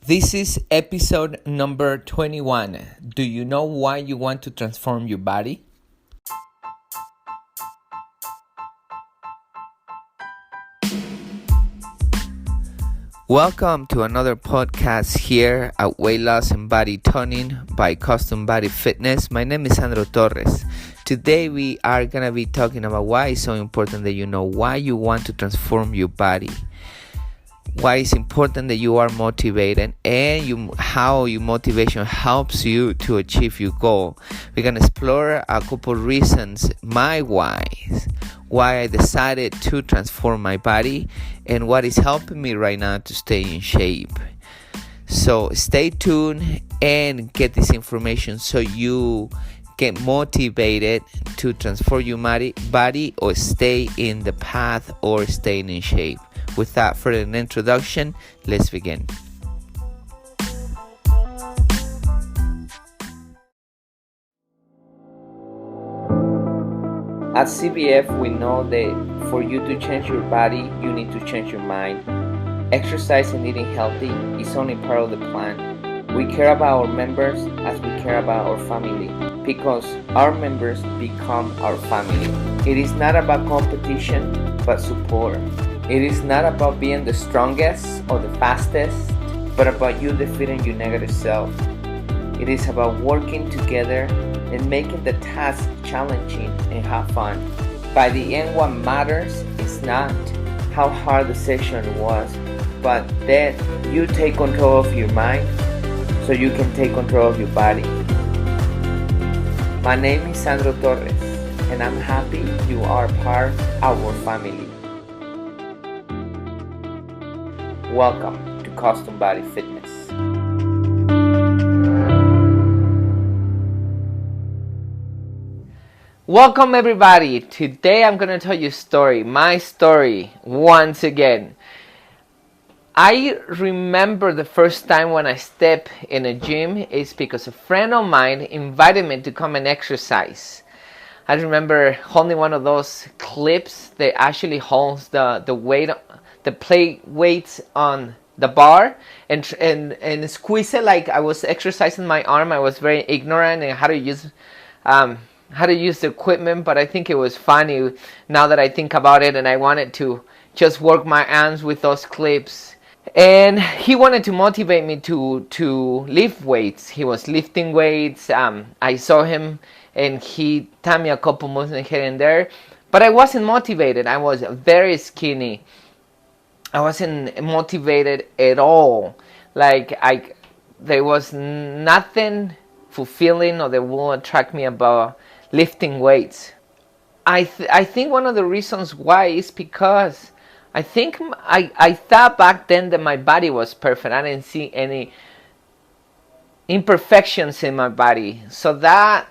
This is episode number 21. Do you know why you want to transform your body? Welcome to another podcast here at Weight Loss and Body Toning by Custom Body Fitness. My name is Sandro Torres. Today we are going to be talking about why it's so important that you know why you want to transform your body. Why it's important that you are motivated and how your motivation helps you to achieve your goal. We're going to explore a couple reasons, my whys, why I decided to transform my body and what is helping me right now to stay in shape. So stay tuned and get this information so you get motivated to transform your body or stay in the path or staying in shape. Without further introduction, let's begin. At CBF, we know that for you to change your body, you need to change your mind. Exercise and eating healthy is only part of the plan. We care about our members as we care about our family, because our members become our family. It is not about competition, but support. It is not about being the strongest or the fastest, but about you defeating your negative self. It is about working together and making the task challenging and have fun. By the end, what matters is not how hard the session was, but that you take control of your mind so you can take control of your body. My name is Sandro Torres, and I'm happy you are part of our family. Welcome to Custom Body Fitness. Welcome everybody. Today I'm going to tell you a story, my story, once again. I remember the first time when I stepped in a gym is because a friend of mine invited me to come and exercise. I remember holding one of those clips that actually holds the plate weights on the bar and squeeze it like I was exercising my arm. I was very ignorant in how to use the equipment, but I think it was funny now that I think about it, and I wanted to just work my arms with those clips. And he wanted to motivate me to lift weights. He was lifting weights. I saw him and he taught me a couple movements here and there, but I wasn't motivated. I was very skinny. I wasn't motivated at all. There was nothing fulfilling or that will attract me about lifting weights. I think one of the reasons why is because I think I thought back then that my body was perfect. I didn't see any imperfections in my body. So that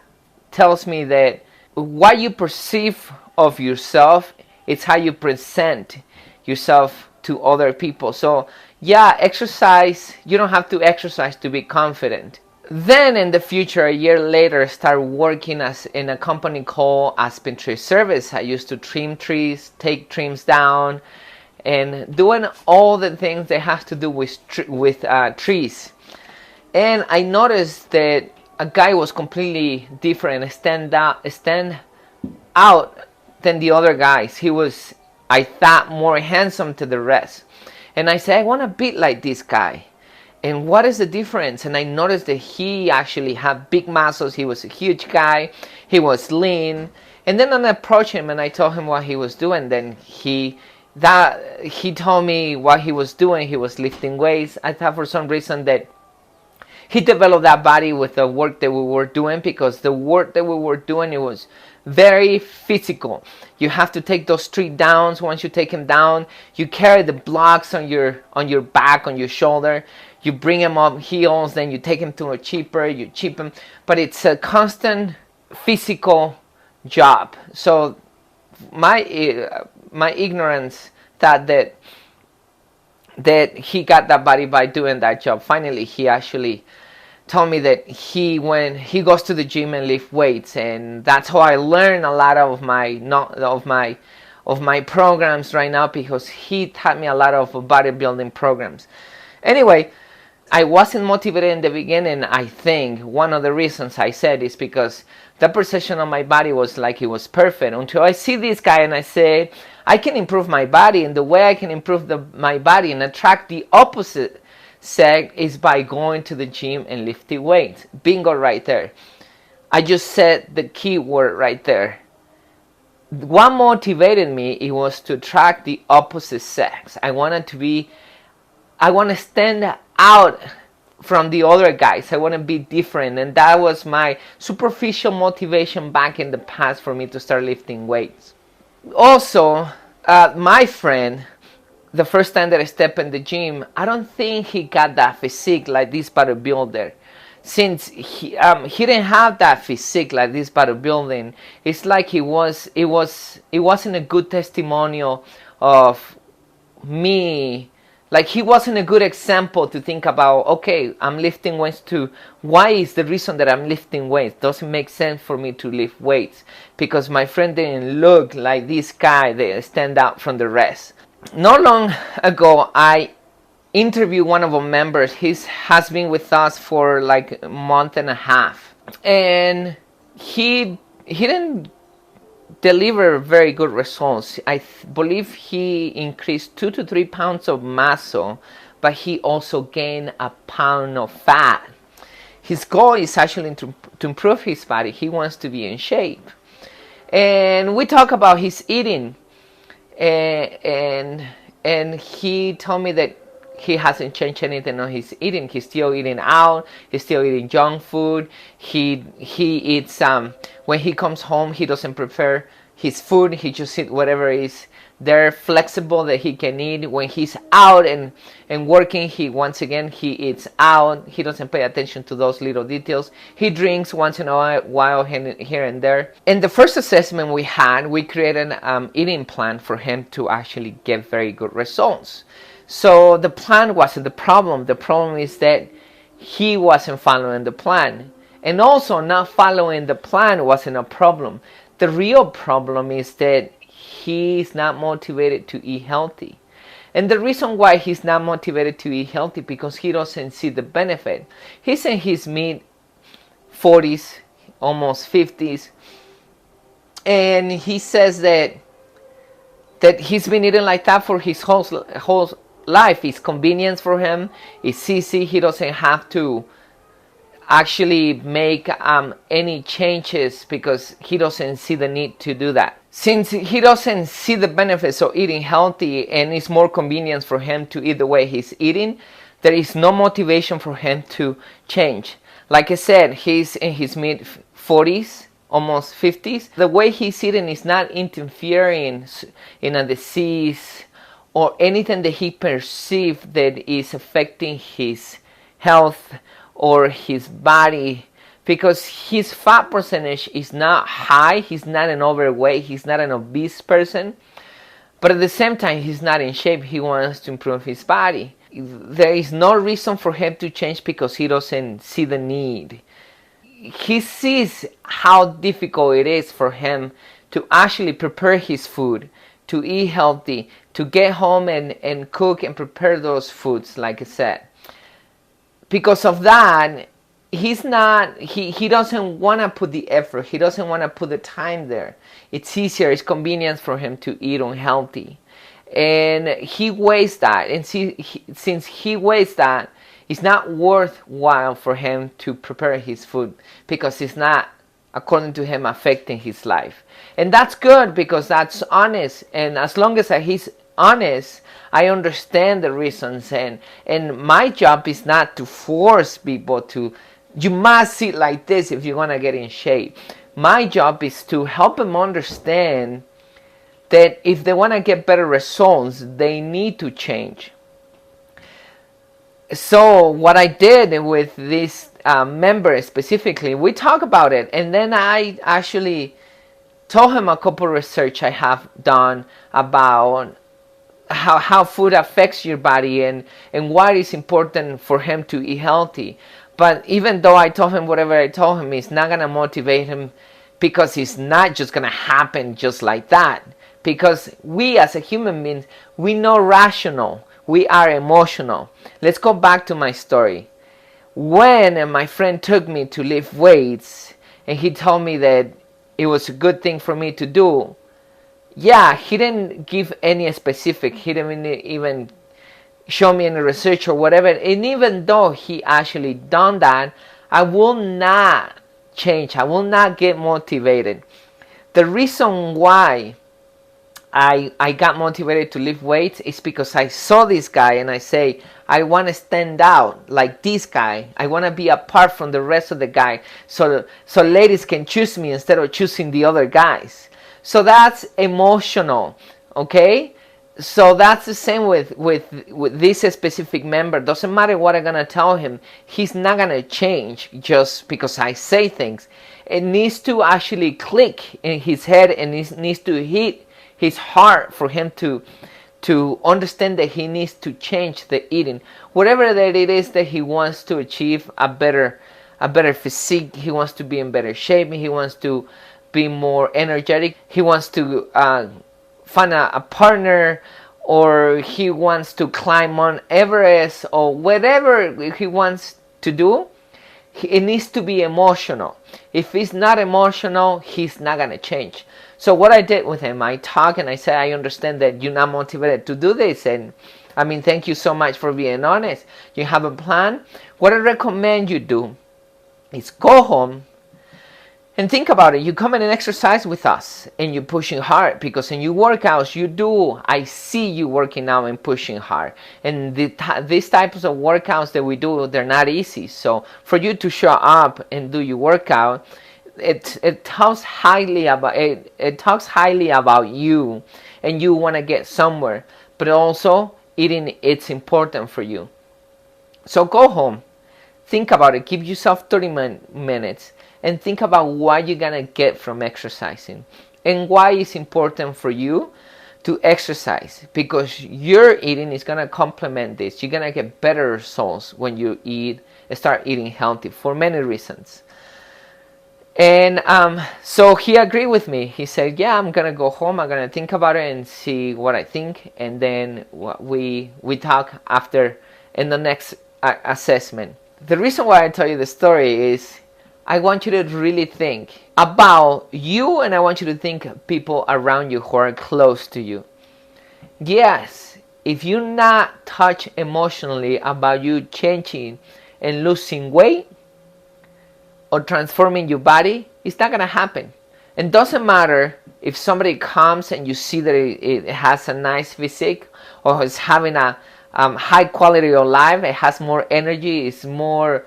tells me that what you perceive of yourself is how you present yourself to other people. So yeah, exercise. You don't have to exercise to be confident. Then in the future, a year later, start working in a company called Aspen Tree Service. I used to trim trees, take trims down, and doing all the things that have to do with trees. And I noticed that a guy was completely different, stand out than the other guys. He was, I thought, more handsome to the rest. And I said, I want to be like this guy. And what is the difference? And I noticed that he actually had big muscles. He was a huge guy. He was lean. And then I approached him and I told him what he was doing. Then he told me what he was doing. He was lifting weights. I thought for some reason that he developed that body with the work that we were doing, because the work that we were doing, it was very physical. You have to take those 3 downs. Once you take them down, you carry the blocks on your back, on your shoulder. You bring them up heels, then you take them to a chipper, you chip them. But it's a constant physical job. So my ignorance thought that he got that body by doing that job. Finally, he actually told me that when he goes to the gym and lift weights, and that's how I learned a lot of my programs right now, because he taught me a lot of bodybuilding programs. Anyway, I wasn't motivated in the beginning. I think one of the reasons I said is because the perception of my body was like it was perfect, until I see this guy and I say I can improve my body, and the way I can improve my body and attract the opposite sex is by going to the gym and lifting weights. Bingo, right there. I just said the key word right there. What motivated me, it was to attract the opposite sex. I want to stand out from the other guys. I want to be different, and that was my superficial motivation back in the past for me to start lifting weights. Also, my friend, the first time that I stepped in the gym, I don't think he got that physique like this bodybuilder. Since he didn't have that physique like this bodybuilding, it's like it wasn't a good testimonial of me. Like, he wasn't a good example to think about, okay, I'm lifting weights too. Why is the reason that I'm lifting weights? Doesn't make sense for me to lift weights because my friend didn't look like this guy that stand out from the rest. Not long ago, I interviewed one of our members. He has been with us for like a month and a half. And he didn't deliver very good results. I believe he increased 2 to 3 pounds of muscle, but he also gained a pound of fat. His goal is actually to improve his body. He wants to be in shape. And we talk about his eating, and he told me that he hasn't changed anything on his eating. He's still eating out. He's still eating junk food. He eats when he comes home, he doesn't prepare his food. He just eats whatever is there, flexible, that he can eat. When he's out and working, he eats out. He doesn't pay attention to those little details. He drinks once in a while here and there. In the first assessment we had, we created an eating plan for him to actually get very good results. So the plan wasn't the problem. The problem is that he wasn't following the plan. And also, not following the plan wasn't a problem. The real problem is that he's not motivated to eat healthy. And the reason why he's not motivated to eat healthy, because he doesn't see the benefit. He's in his mid-40s, almost 50s. And he says that he's been eating like that for his whole life. It's convenience for him. It's easy. He doesn't have to actually make any changes because he doesn't see the need to do that. Since he doesn't see the benefits of eating healthy and it's more convenience for him to eat the way he's eating, there is no motivation for him to change. Like I said, he's in his mid-40s, almost 50s. The way he's eating is not interfering in a disease or anything that he perceives that is affecting his health or his body, because his fat percentage is not high. He's not an overweight. He's not an obese person. But at the same time, he's not in shape. He wants to improve his body. There is no reason for him to change because he doesn't see the need. He sees how difficult it is for him to actually prepare his food, to eat healthy, to get home and cook and prepare those foods, like I said. Because of that, he doesn't want to put the effort. He doesn't want to put the time there. It's easier, it's convenient for him to eat unhealthy. And he wastes that. And since he wastes that, it's not worthwhile for him to prepare his food because it's not, according to him, affecting his life. And that's good because that's honest. And as long as he's honest, I understand the reasons. And my job is not to force people to, you must eat like this if you're going to get in shape. My job is to help them understand that if they want to get better results, they need to change. So what I did with this member specifically, we talk about it, and then I actually told him a couple of research I have done about how food affects your body and why it's important for him to eat healthy. But even though I told him whatever I told him, it's not going to motivate him because it's not just going to happen just like that. Because we as a human being, we know rational. We are emotional. Let's go back to my story. When my friend took me to lift weights and he told me that it was a good thing for me to do, yeah, he didn't give any specific. He didn't even show me any research or whatever. And even though he actually done that, I will not change. I will not get motivated. The reason why I got motivated to lift weights is because I saw this guy and I say, I want to stand out like this guy. I want to be apart from the rest of the guy so ladies can choose me instead of choosing the other guys. So that's emotional, okay? So that's the same with this specific member. Doesn't matter what I'm going to tell him. He's not going to change just because I say things. It needs to actually click in his head and it needs to hit his heart for him to understand that he needs to change the eating. Whatever that it is that he wants to achieve, a better physique, he wants to be in better shape, he wants to be more energetic, he wants to find a partner, or he wants to climb Mount Everest, or whatever he wants to do, it needs to be emotional. If he's not emotional, he's not going to change. So what I did with him, I talked and I said, I understand that you're not motivated to do this. And I mean, thank you so much for being honest. You have a plan. What I recommend you do is go home and think about it. You come in and exercise with us and you're pushing hard, because in your workouts I see you working out and pushing hard. And these types of workouts that we do, they're not easy. So for you to show up and do your workout, it talks highly about it. It talks highly about you, and you want to get somewhere. But also eating, it's important for you. So go home, think about it. Give yourself 30 minutes and think about what you're gonna get from exercising and why it's important for you to exercise, because your eating is gonna complement this. You're gonna get better results when you start eating healthy for many reasons. And so he agreed with me. He said, yeah, I'm gonna go home, I'm gonna think about it and see what I think, and then we talk after in the next assessment. The reason why I tell you the story is I want you to really think about you, and I want you to think people around you who are close to you. Yes, if you're not touched emotionally about you changing and losing weight or transforming your body, it's not going to happen. It doesn't matter if somebody comes and you see that it has a nice physique, or is having a high quality of life, it has more energy, it's more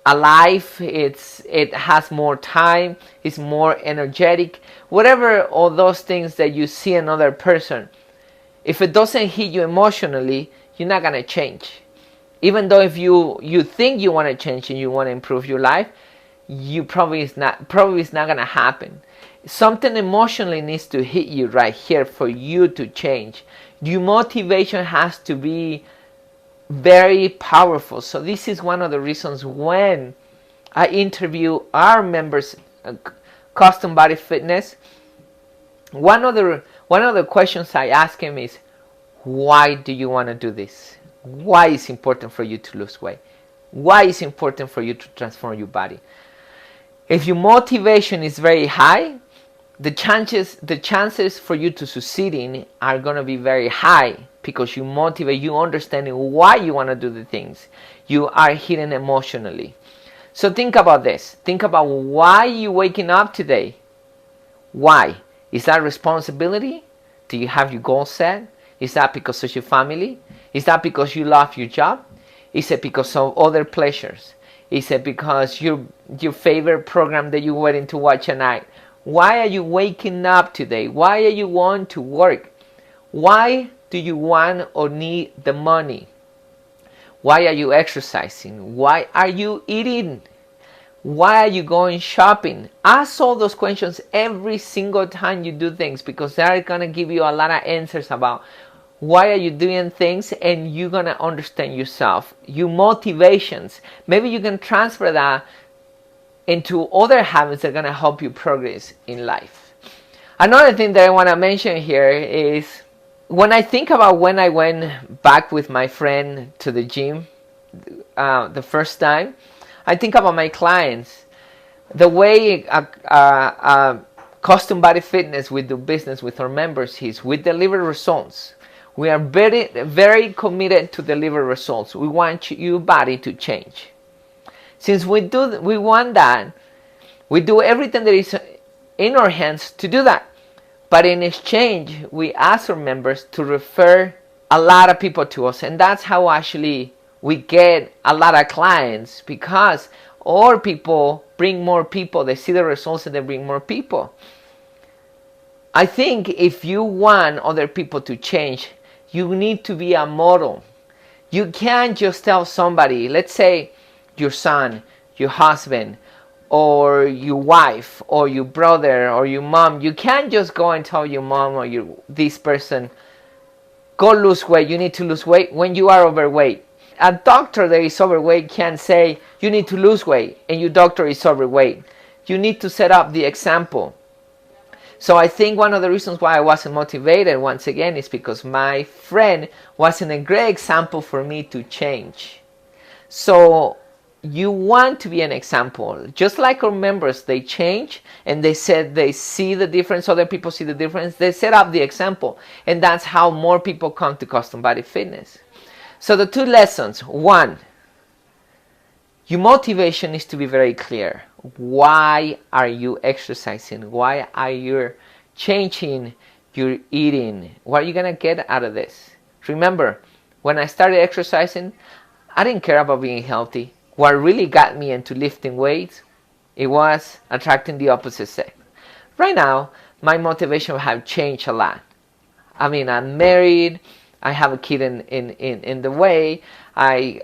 alive, it has more time, it's more energetic, whatever all those things that you see in another person. If it doesn't hit you emotionally, you're not going to change. Even though if you think you want to change and you want to improve your life, you probably it's not going to happen. Something emotionally needs to hit you right here for you to change. Your motivation has to be very powerful. So this is one of the reasons when I interview our members, Custom Body Fitness, one of the questions I ask him is, why do you want to do this? Why is it important for you to lose weight? Why is it important for you to transform your body? If your motivation is very high, the chances for you to succeeding are going to be very high, because you motivate, you understanding why you want to do the things. You are hidden emotionally. So think about this. Think about why you're waking up today. Why? Is that responsibility? Do you have your goal set? Is that because of your family? Is that because you love your job? Is it because of other pleasures? Is it because your favorite program that you're waiting to watch at night? Why are you waking up today? Why are you want to work? Why do you want or need the money? Why are you exercising? Why are you eating? Why are you going shopping? Ask all those questions every single time you do things, because they're going to give you a lot of answers about why are you doing things, and you're going to understand yourself, your motivations. Maybe you can transfer that into other habits that are going to help you progress in life. Another thing that I want to mention here is when I think about when I went back with my friend to the gym the first time, I think about my clients. The way Custom Body Fitness, we do business with our members is we deliver results. We are very, very committed to deliver results. We want your body to change. Since we want that, we do everything that is in our hands to do that. But in exchange, we ask our members to refer a lot of people to us. And that's how actually we get a lot of clients, because our people bring more people. They see the results and they bring more people. I think if you want other people to change, you need to be a model. You can't just tell somebody, let's say your son, your husband, or your wife, or your brother, or your mom. You can't just go and tell your mom or this person, go lose weight, you need to lose weight, when you are overweight. A doctor that is overweight can't say you need to lose weight and your doctor is overweight. You need to set up the example. So I think one of the reasons why I wasn't motivated once again is because my friend wasn't a great example for me to change. So you want to be an example. Just like our members, they change and they said they see the difference, other people see the difference, they set up the example. And that's how more people come to Custom Body Fitness. So the two lessons: one, your motivation needs to be very clear. Why are you exercising? Why are you changing your eating? What are you going to get out of this? Remember, when I started exercising, I didn't care about being healthy. What really got me into lifting weights, it was attracting the opposite sex. Right now, my motivation have changed a lot. I mean, I'm married. I have a kid in the way. I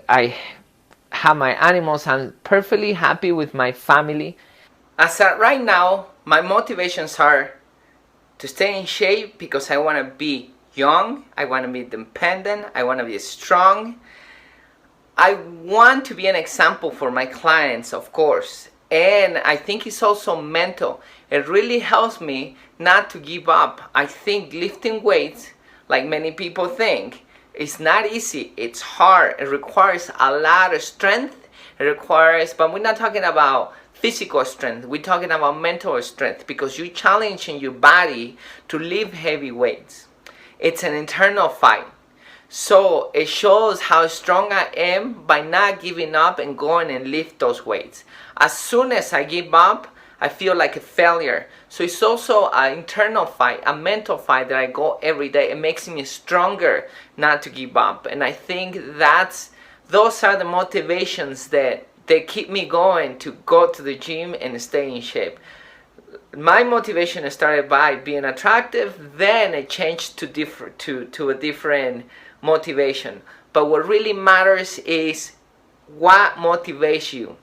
have my animals. I'm perfectly happy with my family. As of right now, my motivations are to stay in shape because I want to be young. I want to be independent. I want to be strong. I want to be an example for my clients, of course. And I think it's also mental. It really helps me not to give up. I think lifting weights, like many people think, it's not easy. It's hard. It requires a lot of strength. It requires, but we're not talking about physical strength. We're talking about mental strength, because you're challenging your body to lift heavy weights. It's an internal fight. So it shows how strong I am by not giving up and going and lift those weights. As soon as I give up, I feel like a failure. So it's also an internal fight, a mental fight that I go every day. It makes me stronger not to give up. And I think those are the motivations that keep me going to go to the gym and stay in shape. My motivation started by being attractive, then it changed to a different motivation. But what really matters is what motivates you.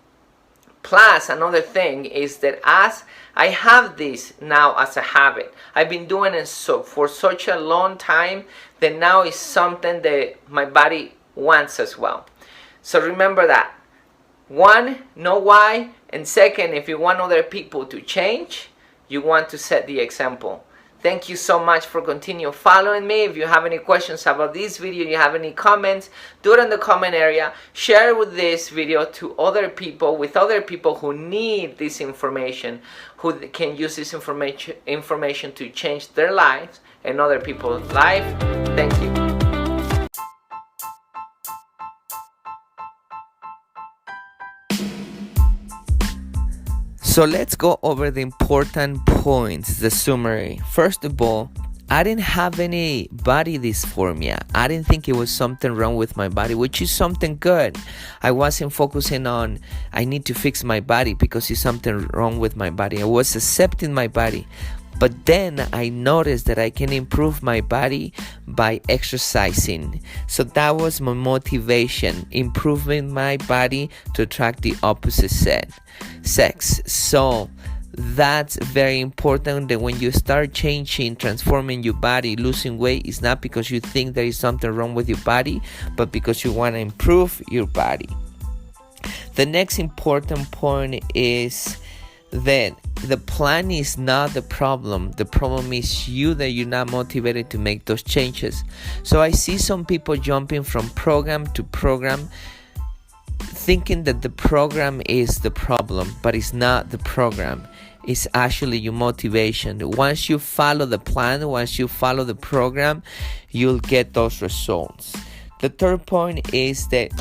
Plus, another thing is that as I have this now as a habit, I've been doing it for such a long time that now it's something that my body wants as well. So remember that. One, know why. And second, if you want other people to change, you want to set the example. Thank you so much for continuing following me. If you have any questions about this video, you have any comments, do it in the comment area. Share with this video to other people, with other people who need this information, who can use this information to change their lives and other people's life. Thank you. So let's go over the important points, the summary. First of all, I didn't have any body dysphoria. I didn't think it was something wrong with my body, which is something good. I wasn't focusing on I need to fix my body because it's something wrong with my body. I was accepting my body. But then I noticed that I can improve my body by exercising. So that was my motivation, improving my body to attract the opposite sex. So that's very important, that when you start changing, transforming your body, losing weight, it's not because you think there is something wrong with your body, but because you want to improve your body. The next important point is that the plan is not the problem. The problem is you, that you're not motivated to make those changes. So I see some people jumping from program to program, thinking that the program is the problem, but it's not the program. It's actually your motivation. Once you follow the plan, once you follow the program, you'll get those results. The third point is that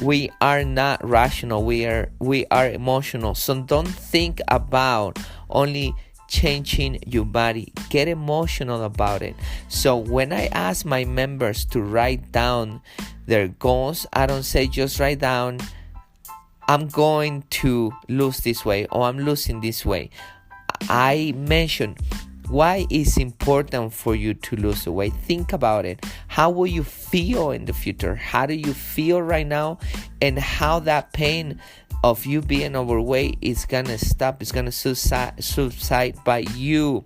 we are not rational, we are emotional. So don't think about only changing your body. Get emotional about it. So when I ask my members to write down their goals, I don't say just write down, I'm going to lose this way or I'm losing this way. I mention why it's important for you to lose the weight. Think about it. How will you feel in the future? How do you feel right now? And how that pain of you being overweight is gonna stop. It's gonna subside by you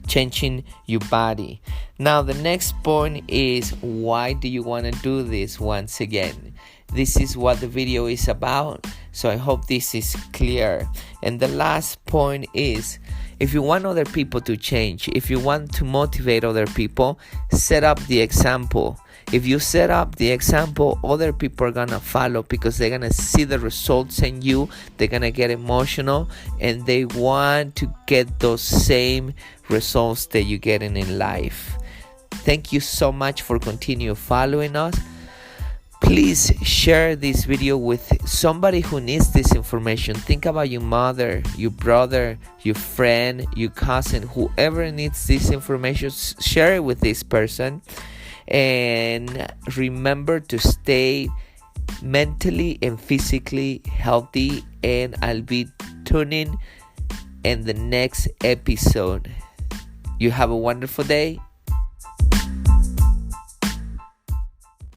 changing your body. Now the next point is, why do you want to do this? Once again, this is what the video is about, so I hope this is clear. And the last point is, if you want other people to change, if you want to motivate other people, set up the example. If you set up the example, other people are gonna follow, because they're gonna see the results in you. They're gonna get emotional and they want to get those same results that you're getting in life. Thank you so much for continue following us. Please share this video with somebody who needs this information. Think about your mother, your brother, your friend, your cousin, whoever needs this information. Share it with this person. And remember to stay mentally and physically healthy. And I'll be tuning in the next episode. You have a wonderful day.